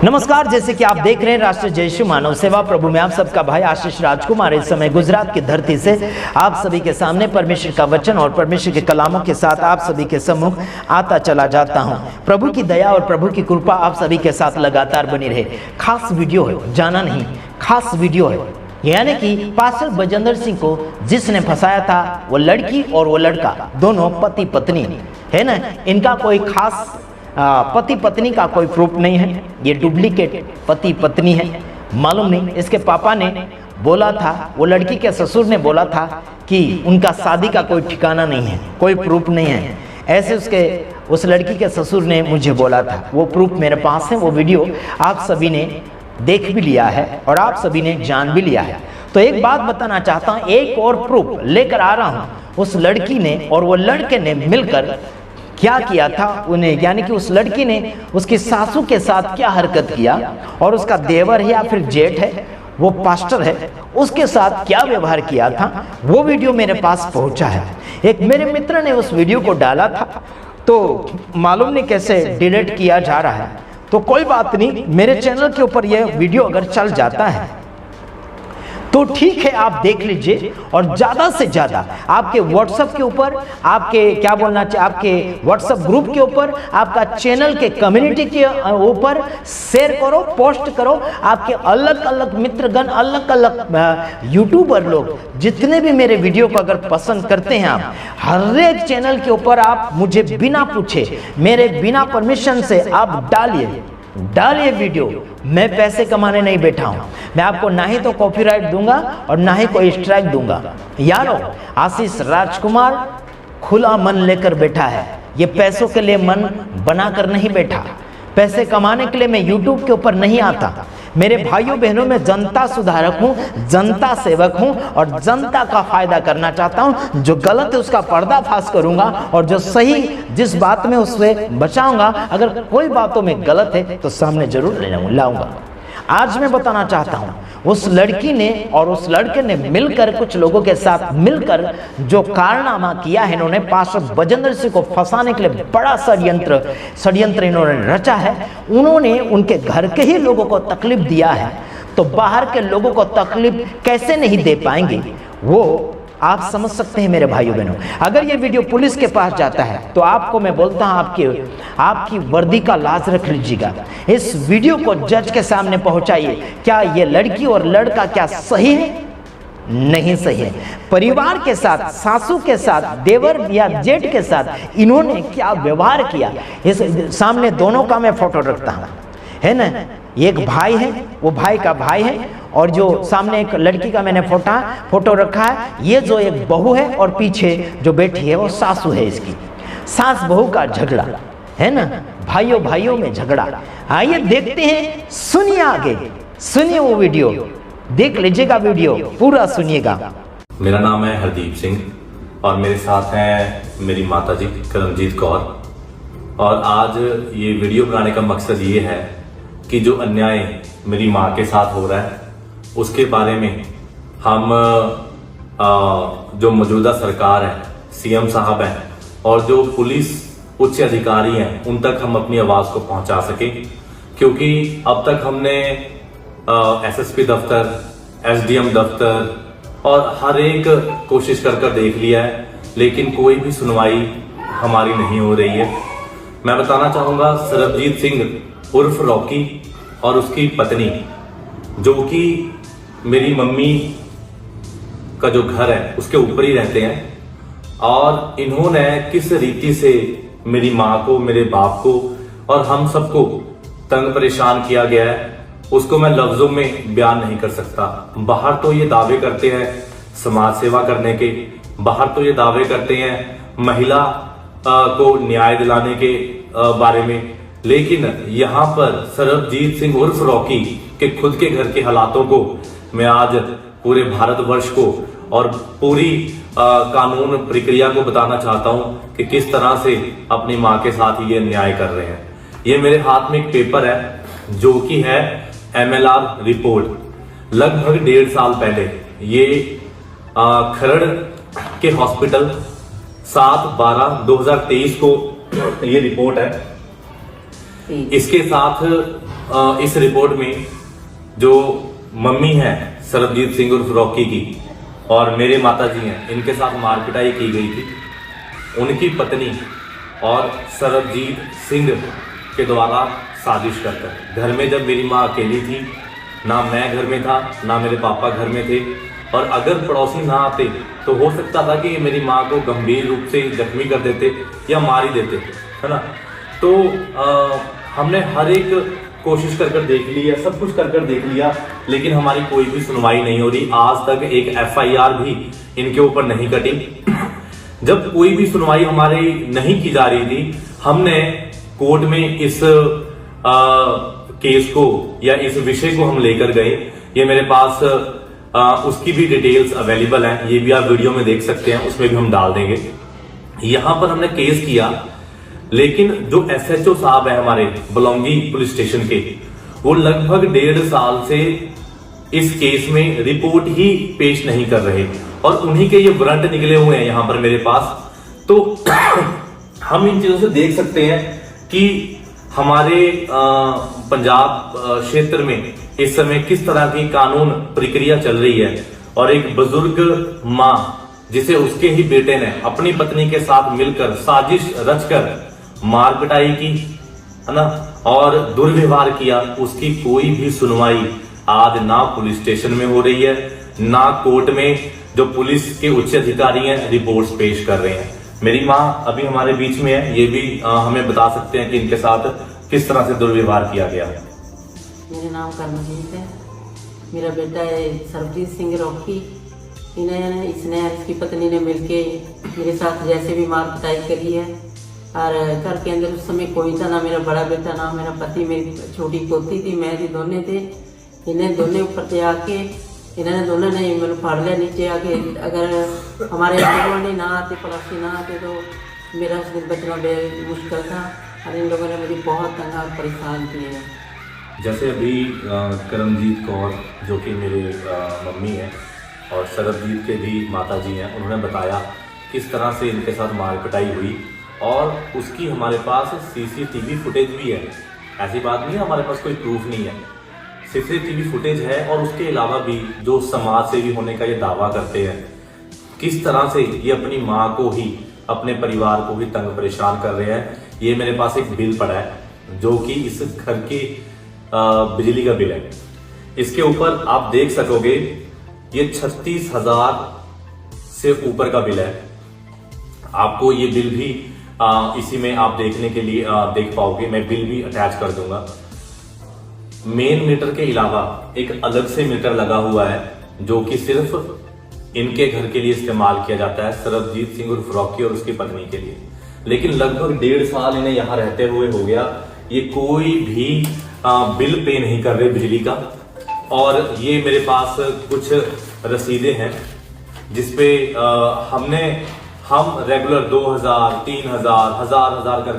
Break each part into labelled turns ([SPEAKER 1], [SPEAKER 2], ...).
[SPEAKER 1] नमस्कार, जैसे कि आप देख रहे हैं राष्ट्रीय जयश्री मानव सेवा प्रभु में आप सबका भाई आशीष राजकुमार इस समय गुजरात की धरती से आप सभी के सामने परमेश्वर का वचन और परमेश्वर के कलामों के साथ आप सभी के सम्मुख आता चला जाता हूं। प्रभु की दया और प्रभु की कृपा आप सभी के साथ लगातार बनी रहे। खास वीडियो है, जाना नहीं, खास वीडियो है, यानी कि पास्टर बजेंद्र सिंह को जिसने फंसाया था वो लड़की और वो लड़का दोनों पति पत्नी है ना। इनका कोई खास पति पत्नी का कोई प्रूफ नहीं है, ये डुप्लीकेट पति पत्नी है। मालूम नहीं, इसके पापा ने बोला था, वो लड़की के ससुर ने बोला था कि उनका शादी का कोई ठिकाना नहीं है, कोई प्रूफ नहीं है। ऐसे उस लड़की के ससुर ने मुझे बोला था। वो प्रूफ मेरे पास है, वो वीडियो आप सभी ने देख भी लिया है और आप सभी ने जान भी लिया है। तो एक बात बताना चाहता हूँ, एक और प्रूफ लेकर आ रहा हूँ। उस लड़की ने और वो लड़के ने मिलकर क्या किया था उन्हें, यानी कि उस लड़की ने उसकी सासू के साथ क्या हरकत किया और उसका देवर है या फिर जेठ है, वो पास्टर है, उसके साथ क्या व्यवहार किया था, वो वीडियो मेरे पास पहुंचा है। एक मेरे मित्र ने उस वीडियो को डाला था, तो मालूम नहीं कैसे डिलीट किया जा रहा है। तो कोई बात नहीं, मेरे चैनल के ऊपर यह वीडियो अगर चल जाता है तो ठीक है, आप देख लीजिए और ज़्यादा से ज़्यादा आपके व्हाट्सएप के ऊपर, आपके क्या बोलना चाहिए, आपके व्हाट्सएप ग्रुप के ऊपर, आपका चैनल के कम्युनिटी के ऊपर शेयर करो, पोस्ट करो। आपके अलग अलग मित्रगण, अलग अलग यूट्यूबर लोग जितने भी मेरे वीडियो को अगर पसंद करते हैं, आप हर एक चैनल के ऊपर आप मुझे बिना पूछे, मेरे बिना परमिशन से आप डालिए वीडियो। मैं पैसे कमाने नहीं बैठा हूं, मैं आपको ना ही तो कॉपीराइट दूंगा और ना ही कोई स्ट्राइक दूंगा। यारो, आशीष राजकुमार खुला मन लेकर बैठा है, ये पैसों के लिए मन बनाकर नहीं बैठा। पैसे कमाने के लिए मैं YouTube के ऊपर नहीं आता। मेरे भाइयों बहनों में जनता सुधारक हूँ, जनता सेवक हूँ और जनता का फायदा करना चाहता हूँ। जो गलत है उसका पर्दाफाश करूंगा और जो सही जिस बात में उससे बचाऊंगा। अगर कोई बातों में गलत है तो सामने जरूर लाऊंगा। आज मैं बताना चाहता हूँ, उस लड़की ने और उस लड़के ने मिलकर, कुछ लोगों के साथ मिलकर जो कारनामा किया है, इन्होंने पास्टर बजेंद्र सिंह को फंसाने के लिए बड़ा षड्यंत्र इन्होंने रचा है। उन्होंने उनके घर के ही लोगों को तकलीफ दिया है, तो बाहर के लोगों को तकलीफ कैसे नहीं दे पाएंगे, वो आप समझ सकते हैं मेरे भाइयों बहनों। अगर ये वीडियो पुलिस के पास जाता है तो आपको मैं बोलता हूं, आपकी वर्दी का लाज रख लीजिएगा। इस वीडियो को जज के सामने पहुंचाइए। क्या ये लड़की और लड़का क्या सही है? नहीं सही है। परिवार के साथ, सासू के साथ, देवर या जेठ के साथ इन्होंने क्या व्यवहार किया, इस सामने दोनों का मैं फोटो रखता हूं, है ना। एक भाई है, वो भाई का भाई है, और जो सामने एक लड़की का मैंने फोटो रखा है। ये जो एक बहू है और पीछे जो बैठी है वो सासू है। इसकी सास बहू का झगड़ा है ना, भाइयों में झगड़ा। आइए देखते हैं, सुनिए, आगे सुनिए, वो वीडियो देख लीजिएगा, वीडियो पूरा सुनिएगा।
[SPEAKER 2] मेरा नाम है हरदीप सिंह और मेरे साथ हैं मेरी माताजी करमजीत कौर। और आज ये वीडियो बनाने का मकसद ये है कि जो अन्याय मेरी माँ के साथ हो रहा है उसके बारे में हम जो मौजूदा सरकार है, सीएम साहब हैं और जो पुलिस उच्च अधिकारी हैं, उन तक हम अपनी आवाज को पहुंचा सके। क्योंकि अब तक हमने एसएसपी दफ्तर, एसडीएम दफ्तर और हर एक कोशिश कर देख लिया है, लेकिन कोई भी सुनवाई हमारी नहीं हो रही है। मैं बताना चाहूंगा, सरबजीत सिंह उर्फ रॉकी और उसकी पत्नी, जो कि मेरी मम्मी का जो घर है उसके ऊपर ही रहते हैं, और इन्होंने किस रीति से मेरी माँ को, मेरे बाप को और हम सबको तंग परेशान किया गया है, उसको मैं लफ्जों में बयान नहीं कर सकता। बाहर तो ये दावे करते हैं समाज सेवा करने के, बाहर तो ये दावे करते हैं महिला को न्याय दिलाने के बारे में, लेकिन यहाँ पर सरबजीत सिंह उर्फ रॉकी के खुद के घर के हालातों को मैं आज पूरे भारतवर्ष को और पूरी कानून प्रक्रिया को बताना चाहता हूँ कि किस तरह से अपनी माँ के साथ ये न्याय कर रहे हैं। ये मेरे हाथ में एक पेपर है जो कि है MLR रिपोर्ट। लगभग 1.5 साल पहले ये खरड़ के हॉस्पिटल 7/12/2023 को ये रिपोर्ट है। इसके साथ इस रिपोर्ट में जो मम्मी है सरबजीत सिंह उर्फ रॉकी की और मेरे माताजी हैं, इनके साथ मारपिटाई की गई थी। उनकी पत्नी और सरबजीत सिंह के द्वारा साजिश कर घर में जब मेरी माँ अकेली थी, ना मैं घर में था ना मेरे पापा घर में थे, और अगर पड़ोसी ना आते तो हो सकता था कि मेरी माँ को गंभीर रूप से जख्मी कर देते या मार ही देते, है ना। तो हमने हर एक कोशिश कर देख लिया, सब कुछ कर देख लिया, लेकिन हमारी कोई भी सुनवाई नहीं हो रही। आज तक एक FIR भी इनके ऊपर नहीं कटी। जब कोई भी सुनवाई हमारी नहीं की जा रही थी, हमने कोर्ट में इस केस को या इस विषय को हम लेकर गए। ये मेरे पास उसकी भी डिटेल्स अवेलेबल हैं, ये भी आप वीडियो में देख सकते हैं, उसमें भी हम डाल देंगे। यहां पर हमने केस किया, लेकिन जो SHO साहब है हमारे बलौंगी पुलिस स्टेशन के, वो लगभग 1.5 साल से इस केस में रिपोर्ट ही पेश नहीं कर रहे, और उन्हीं के ये वारंट निकले हुए हैं यहां पर मेरे पास। तो हम इन चीजों से देख सकते हैं कि हमारे पंजाब क्षेत्र में इस समय किस तरह की कानून प्रक्रिया चल रही है, और एक बुजुर्ग माँ जिसे उसके ही बेटे ने अपनी पत्नी के साथ मिलकर साजिश रचकर मार पिटाई की, है ना, और दुर्व्यवहार किया, उसकी कोई भी सुनवाई आज ना पुलिस स्टेशन में हो रही है, ना कोर्ट में जो पुलिस के उच्च अधिकारी हैं रिपोर्ट्स पेश कर रहे हैं। मेरी माँ अभी हमारे बीच में है, ये भी हमें बता सकते हैं कि इनके साथ किस तरह से दुर्व्यवहार किया गया।
[SPEAKER 3] मेरा नाम करमजीत है, मेरा बेटा है सरबजीत सिंह रॉकी। इसने इसकी पत्नी ने मिलके मेरे साथ जैसे भी मार पिटाई करी है, और घर के अंदर उस समय कोई था, ना मेरा बड़ा बेटा ना मेरा पति, मेरी छोटी पोती थी, मैं थी, दोनों थे। इन्हें दोनों ऊपर से आके इन्होंने दोनों ने मतलब फाड़ लिया नीचे आके। अगर हमारे आने ना आते, पड़ोसी ना आते, तो मेरा उस दिन बचना बेहद मुश्किल था, और इन लोगों ने मुझे बहुत तंग और परेशान किए।
[SPEAKER 2] जैसे अभी करमजीत कौर जो कि मेरे मम्मी हैं और सरबजीत के भी माताजी हैं, उन्होंने बताया किस तरह से इनके साथ मार पिटाई हुई, और उसकी हमारे पास CCTV फुटेज भी है। ऐसी बात नहीं है हमारे पास कोई प्रूफ नहीं है, CCTV फुटेज है। और उसके अलावा भी जो समाज सेवी होने का ये दावा करते हैं, किस तरह से ये अपनी माँ को ही, अपने परिवार को ही तंग परेशान कर रहे हैं। ये मेरे पास एक बिल पड़ा है जो कि इस घर की बिजली का बिल है। इसके ऊपर आप देख सकोगे ये 36,000 से ऊपर का बिल है। आपको ये बिल भी इसी में आप देखने के लिए देख पाओगे, मैं बिल भी अटैच कर दूंगा। मेन मीटर के अलावा एक अलग से मीटर लगा हुआ है जो कि सिर्फ इनके घर के लिए इस्तेमाल किया जाता है, सरबजीत सिंह उर्फ रॉकी और उसकी पत्नी के लिए। लेकिन लगभग 1.5 साल इन्हें यहाँ रहते हुए हो गया, ये कोई भी बिल पे नहीं कर रहे बिजली का। और ये मेरे पास कुछ रसीदें हैं जिसपे हम रेगुलर 2,000, 3,000, 1,000 कर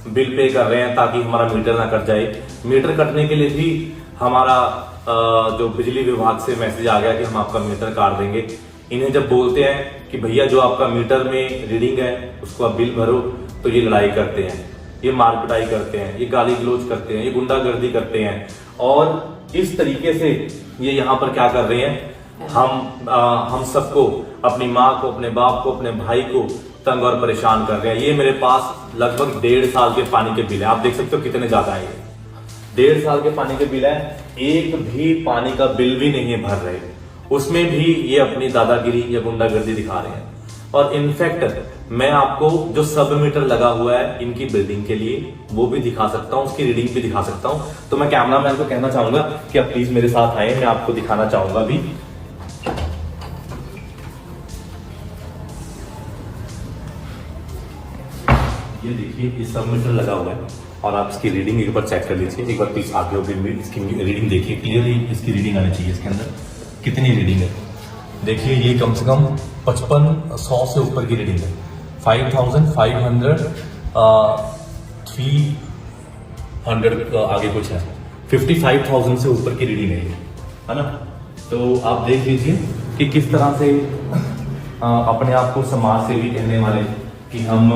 [SPEAKER 2] बिल पे कर रहे हैं ताकि हमारा मीटर ना कट जाए। मीटर कटने के लिए भी हमारा जो बिजली विभाग से मैसेज आ गया कि हम आपका मीटर काट देंगे। इन्हें जब बोलते हैं कि भैया जो आपका मीटर में रीडिंग है उसको आप बिल भरो, तो ये लड़ाई करते हैं, ये मार पिटाई करते हैं, ये गाली गलौज करते हैं, ये गुंडागर्दी करते हैं। और इस तरीके से ये यहाँ पर क्या कर रहे हैं, हम सबको, अपनी माँ को, अपने बाप को, अपने भाई को तंग और परेशान कर रहे हैं। ये मेरे पास लगभग 1.5 साल के पानी के बिल है, आप देख सकते हो कितने ज्यादा है। 1.5 साल के पानी के बिल है, एक भी पानी का बिल भी नहीं है भर रहे, उसमें भी ये अपनी दादागिरी या गुंडागर्दी दिखा रहे हैं। और इनफैक्ट मैं आपको जो सब मीटर लगा हुआ है इनकी बिल्डिंग के लिए वो भी दिखा सकता हूँ, उसकी रीडिंग भी दिखा सकता हूँ। तो मैं कैमरामैन को कहना चाहूंगा कि आप प्लीज मेरे साथ आए, मैं आपको दिखाना चाहूंगा भी। ये देखिए ये सब मीटर लगा हुआ है, और आप इसकी रीडिंग एक बार चेक कर लीजिए। एक बार प्लीज आगे होकर इसकी रीडिंग देखिए, क्लियरली इसकी रीडिंग आनी चाहिए। इसके अंदर कितनी रीडिंग है देखिए, ये कम से कम 5500 से ऊपर की रीडिंग है। 5500 300 आगे कुछ है, 55,000 से ऊपर की रीडिंग है ना। तो आप देख लीजिए कि किस तरह से अपने आप को समाज सेवी कहने वाले कि हम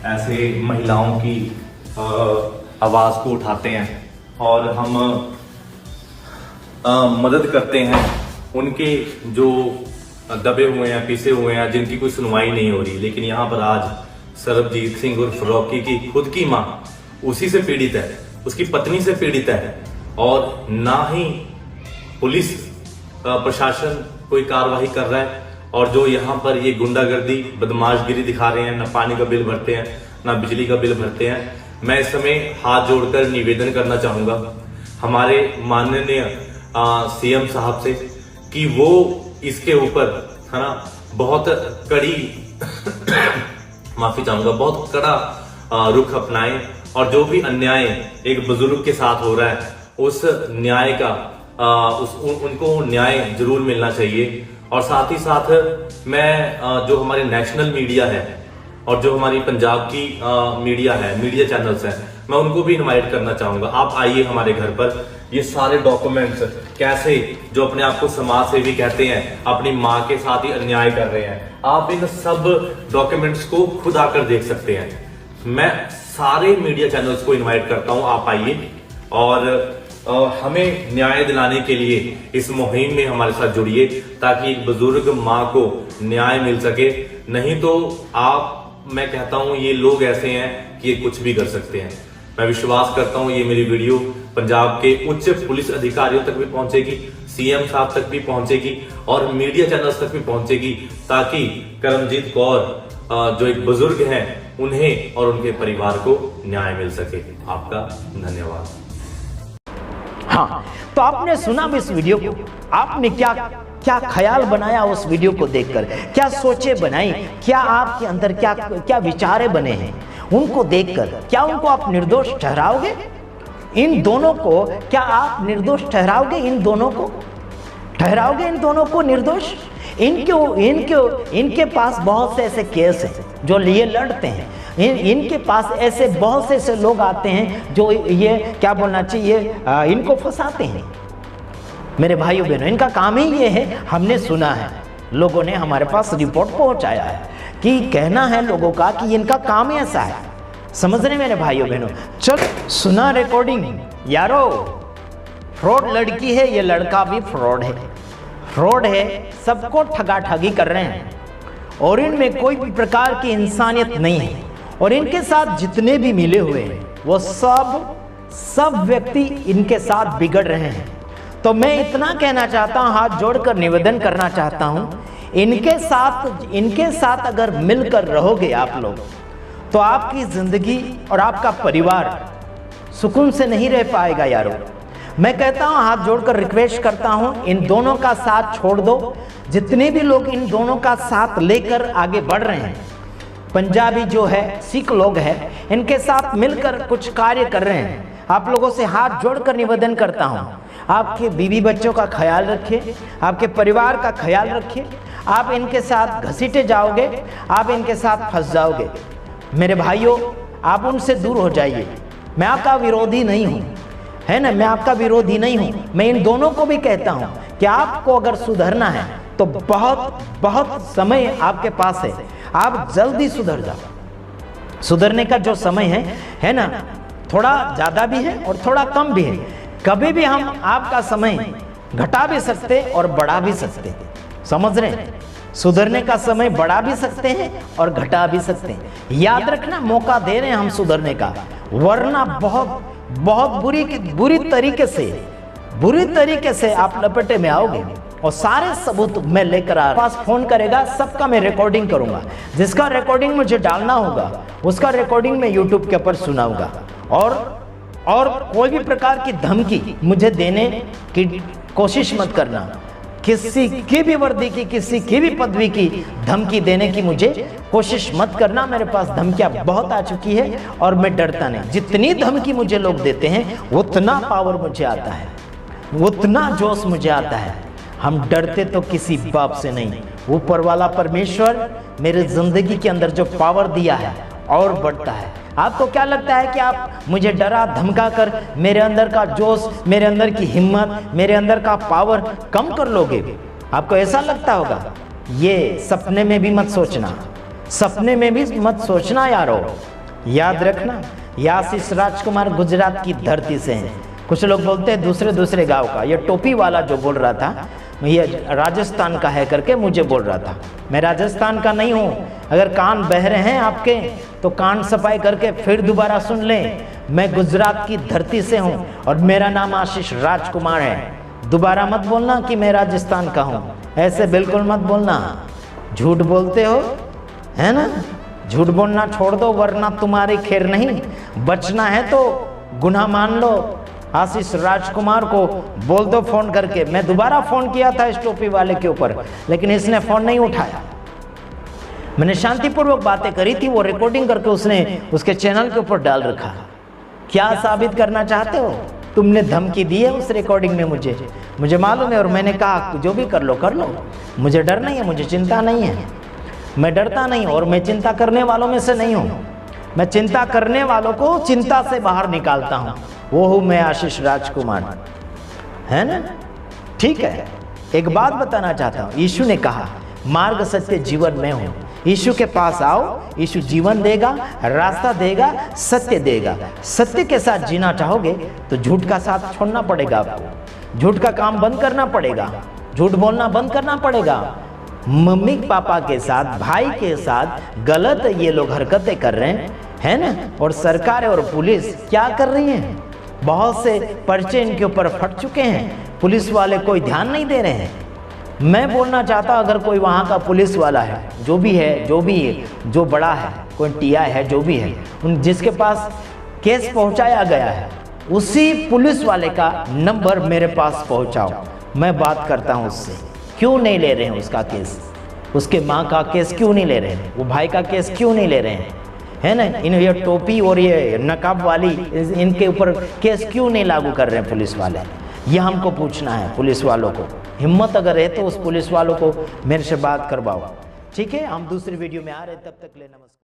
[SPEAKER 2] ऐसे महिलाओं की आवाज को उठाते हैं, और हम मदद करते हैं उनके जो दबे हुए हैं, पीसे हुए हैं, जिनकी कोई सुनवाई नहीं हो रही। लेकिन यहाँ पर आज सरबजीत सिंह उर्फ रॉकी की खुद की माँ उसी से पीड़ित है, उसकी पत्नी से पीड़ित है, और ना ही पुलिस प्रशासन कोई कार्रवाई कर रहा है। और जो यहाँ पर ये गुंडागर्दी, बदमाशगिरी दिखा रहे हैं, ना पानी का बिल भरते हैं, ना बिजली का बिल भरते हैं। मैं इस समय हाथ जोड़कर निवेदन करना चाहूंगा हमारे माननीय सीएम साहब से कि वो इसके ऊपर, है ना, बहुत कड़ी माफी चाहूंगा, बहुत कड़ा रुख अपनाएं, और जो भी अन्याय एक बुजुर्ग के साथ हो रहा है उस न्याय का उनको न्याय जरूर मिलना चाहिए। और साथ ही साथ मैं जो हमारे नेशनल मीडिया है और जो हमारी पंजाब की मीडिया है, मीडिया चैनल्स हैं, मैं उनको भी इनवाइट करना चाहूंगा। आप आइए हमारे घर पर, ये सारे डॉक्यूमेंट्स कैसे जो अपने आप को समाज सेवी कहते हैं अपनी माँ के साथ ही अन्याय कर रहे हैं, आप इन सब डॉक्यूमेंट्स को खुद आकर देख सकते हैं। मैं सारे मीडिया चैनल्स को इनवाइट करता हूं, आप आइए और हमें न्याय दिलाने के लिए इस मुहिम में हमारे साथ जुड़िए, ताकि एक बुजुर्ग माँ को न्याय मिल सके। नहीं तो मैं कहता हूं ये लोग ऐसे हैं कि ये कुछ भी कर सकते हैं। मैं विश्वास करता हूं ये मेरी वीडियो पंजाब के उच्च पुलिस अधिकारियों तक भी पहुंचेगी, सीएम साहब तक भी पहुंचेगी और मीडिया चैनल्स तक भी पहुंचेगी, ताकि करमजीत कौर जो एक बुजुर्ग हैं उन्हें और उनके परिवार को न्याय मिल सके। आपका धन्यवाद।
[SPEAKER 1] हाँ, तो आपने सुना भी इस वीडियो को, आपने क्या ख्याल बनाया उस वीडियो को देखकर, क्या सोचे बनाई, क्या आपके अंदर क्या विचारे बने हैं उनको देखकर? क्या उनको आप निर्दोष ठहराओगे? इन दोनों को क्या आप निर्दोष ठहराओगे? इन दोनों को ठहराओगे? इन दोनों को निर्दोष? इनके पास बहुत से ऐसे केस हैं जो लिए लड़ते हैं। इनके पास ऐसे बहुत से ऐसे लोग आते हैं जो ये क्या बोलना चाहिए, इनको फंसाते हैं। मेरे भाइयों बहनों, इनका काम ही ये है। हमने सुना है, लोगों ने हमारे पास रिपोर्ट पहुंचाया है कि कहना है लोगों का कि इनका काम ही ऐसा है। समझ रहे मेरे भाइयों बहनों? चलो सुना रिकॉर्डिंग यारो, फ्रॉड लड़की है, ये लड़का भी फ्रॉड है, सबको ठगा ठगी कर रहे हैं और इनमें कोई भी प्रकार की इंसानियत नहीं है। और इनके साथ जितने भी मिले हुए हैं वो सब व्यक्ति इनके साथ बिगड़ रहे हैं। तो मैं इतना कहना चाहता हूं, हाथ जोड़कर निवेदन करना चाहता हूं, इनके साथ अगर मिलकर रहोगे आप लोग तो आपकी जिंदगी और आपका परिवार सुकून से नहीं रह पाएगा यारो। मैं कहता हूं, हाथ जोड़कर रिक्वेस्ट करता हूं, इन दोनों का साथ छोड़ दो। जितने भी लोग इन दोनों का साथ लेकर आगे बढ़ रहे हैं, पंजाबी जो है, सिख लोग हैं, इनके साथ मिलकर कुछ कार्य कर रहे हैं, आप लोगों से हाथ जोड़कर निवेदन करता हूं, आपके बीवी बच्चों का ख्याल रखिए, आपके परिवार का ख्याल रखिए। आप इनके साथ घसीटे जाओगे, आप इनके साथ फंस जाओगे। मेरे भाइयों, आप उनसे दूर हो जाइए। मैं आपका विरोधी नहीं हूं, है ना, मैं आपका विरोधी नहीं हूं। मैं इन दोनों को भी कहता हूं कि आपको अगर सुधरना है तो बहुत समय आपके पास है, आप जल्दी सुधर जाओ। सुधरने का जो समय है ना, थोड़ा ज्यादा भी है और थोड़ा कम भी है। कभी भी हम आपका समय घटा भी सकते और बढ़ा भी सकते, समझ रहे हैं? सुधरने का समय बढ़ा भी सकते हैं और घटा भी सकते हैं। याद रखना, मौका दे रहे हैं हम सुधरने का, वरना बहुत बुरी तरीके से आप लपेटे में आओगे। और सारे सबूत मैं लेकर आ, पास फोन करेगा, सबका मैं रिकॉर्डिंग करूंगा। जिसका रिकॉर्डिंग मुझे डालना होगा उसका रिकॉर्डिंग मैं यूट्यूब के ऊपर सुनाऊंगा। और कोई भी प्रकार की धमकी मुझे देने की कोशिश मत करना। किसी की भी वर्दी की, किसी की भी पदवी की धमकी देने की मुझे कोशिश मत करना। मेरे पास धमकियां बहुत आ चुकी है और मैं डरता नहीं। जितनी धमकी मुझे लोग देते हैं उतना पावर मुझे आता है, उतना जोश मुझे आता है। हम डरते तो किसी बाप से नहीं, ऊपर वाला परमेश्वर मेरे जिंदगी के अंदर जो पावर दिया है और बढ़ता है। आपको क्या लगता है कि आप मुझे डरा धमका कर मेरे अंदर का जोश, मेरे अंदर की हिम्मत, मेरे अंदर का पावर कम कर लोगे? आपको ऐसा लगता होगा? ये सपने में भी मत सोचना, सपने में भी मत सोचना यारो। याद रखना, ये आशीष राजकुमार गुजरात की धरती से हैं। कुछ लोग बोलते हैं दूसरे दूसरे गांव का। ये टोपी वाला जो बोल रहा था ये राजस्थान का है करके मुझे बोल रहा था। मैं राजस्थान का नहीं हूँ। अगर कान बह रहे हैं आपके तो कान सफाई करके फिर दोबारा सुन लें। मैं गुजरात की धरती से हूँ और मेरा नाम आशीष राजकुमार है। दोबारा मत बोलना कि मैं राजस्थान का हूँ, ऐसे बिल्कुल मत बोलना। झूठ बोलते हो है ना, झूठ बोलना छोड़ दो वरना तुम्हारी खैर नहीं। बचना है तो गुनाह मान लो। आशीष राजकुमार को बोल दो फोन करके। मैं दोबारा फोन किया था इस टोपी वाले के ऊपर लेकिन इसने फोन नहीं उठाया। मैंने शांतिपूर्वक बातें करी थी, वो रिकॉर्डिंग करके उसने उसके चैनल के ऊपर डाल रखा। क्या साबित करना चाहते हो? तुमने धमकी दी है उस रिकॉर्डिंग में मुझे मालूम है और मैंने कहा जो भी कर लो, मुझे डर नहीं है, मुझे चिंता नहीं है। मैं डरता नहीं और मैं चिंता करने वालों में से नहीं हूँ। मैं चिंता करने वालों को चिंता से बाहर निकालता हूँ, वो हूँ मैं आशीष राजकुमार, है ना। ठीक है, एक बात बताना चाहता हूँ। यीशु ने कहा मार्ग सत्य जीवन में हूँ। यीशु के पास आओ, यीशु जीवन देगा, रास्ता देगा, सत्य देगा। सत्य के साथ जीना चाहोगे तो झूठ का साथ छोड़ना पड़ेगा आपको। झूठ का काम बंद करना पड़ेगा, झूठ बोलना बंद करना पड़ेगा। मम्मी पापा के साथ, भाई के साथ गलत ये लोग हरकतें कर रहे हैं, है ना। और सरकार और पुलिस क्या कर रही है? बहुत से पर्चे इनके ऊपर फट चुके हैं, पुलिस वाले कोई ध्यान नहीं दे रहे हैं। मैं बोलना चाहता अगर कोई वहाँ का पुलिस वाला है, जो भी है, जो बड़ा है, कोई टीआई है, जो भी है, उन जिसके पास केस पहुँचाया गया है उसी पुलिस वाले का नंबर मेरे पास पहुँचाओ। मैं बात करता हूँ उससे। क्यों नहीं ले रहे हैं उसका केस? उसके माँ का केस क्यों नहीं ले रहे हैं? वो भाई का केस क्यों नहीं ले रहे हैं, है ना। ये टोपी और ये नकाब वाली इनके ऊपर केस क्यों नहीं लागू कर रहे हैं पुलिस वाले? ये हमको पूछना है पुलिस वालों को। हिम्मत अगर है तो उस पुलिस वालों को मेरे से बात करवाओ। ठीक है, हम दूसरी वीडियो में आ रहे हैं, तब तक ले नमस्कार।